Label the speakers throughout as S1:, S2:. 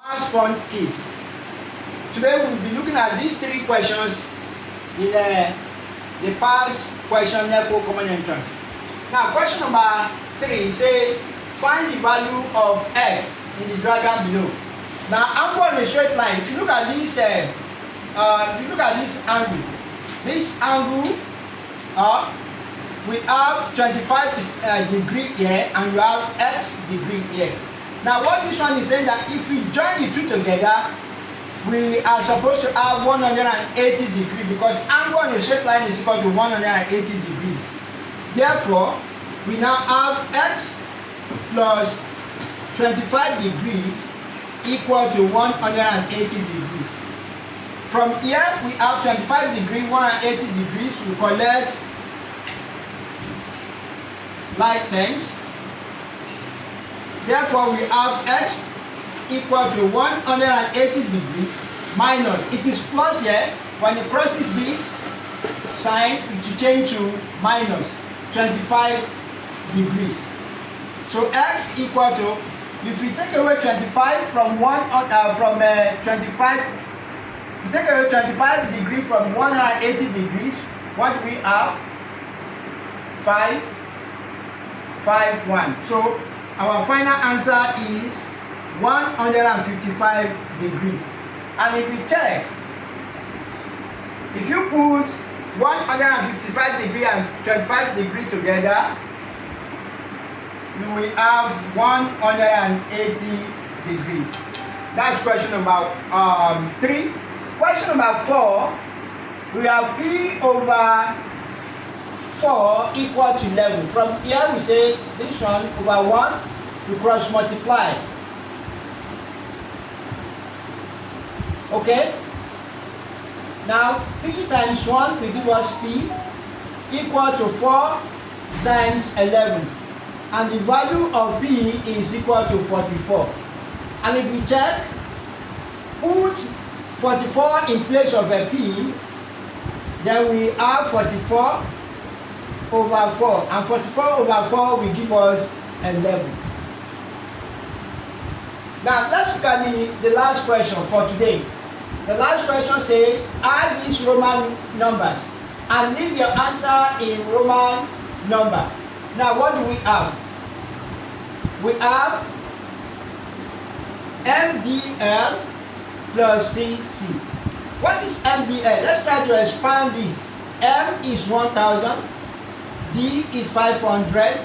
S1: MathsFunKids. Today we'll be looking at these three questions in the past question Neco common entrance. Now question number 3 says find the value of x in the diagram below. Now angle on a straight line. If you look at this angle, we have 25 degree here and we have x degree here. Now what this one is saying that if we join the two together, we are supposed to have 180 degrees because angle on a straight line is equal to 180 degrees. Therefore, we now have x plus 25 degrees equal to 180 degrees. From here, we have 25 degrees, 180 degrees. We collect like terms. Therefore, we have x equal to 180 degrees minus, it is plus here, when it crosses this sign, it will change to minus 25 degrees. So x equal to, if we take away 25 from 25, we take away 25 degrees from 180 degrees, what we have? 5, 1. So our final answer is 155 degrees. And if you check, if you put 155 degrees and 25 degrees together, you will have 180 degrees. That's question number 3. Question number 4, we have p over 4 equal to 11. From here we say this one over 1, we cross multiply. Okay? Now p times 1 will give us p equal to 4 times 11. And the value of p is equal to 44. And if we check, put 44 in place of a p, then we have 44 over 4. And 44 over 4 will give us 11. Now let's look at the last question for today. The last question says add these Roman numbers and leave your answer in Roman number. Now what do we have? We have MDL plus CC. What is MDL? Let's try to expand this. M is 1000, D is 500,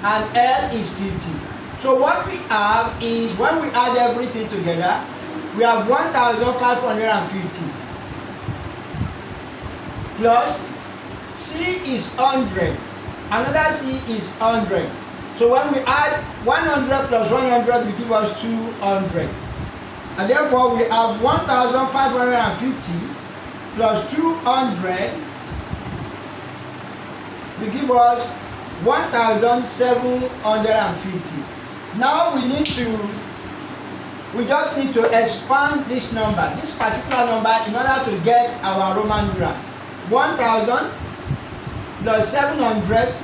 S1: and L is 50. So what we have is, when we add everything together, we have 1550 plus C is 100, another C is 100. So when we add 100 plus 100 will give us 200. And therefore we have 1550 plus 200 will give us 1750. Now we just need to expand this number, this particular number, in order to get our Roman numeral. 1000 plus 700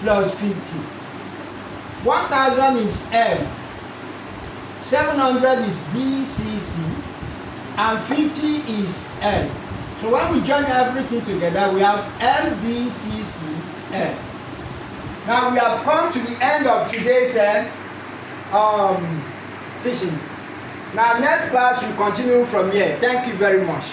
S1: plus 50. 1000 is M, 700 is DCC, and 50 is L. So when we join everything together, we have LDCCL. Now we have come to the end of today's teaching. Now next class will continue from here. Thank you very much.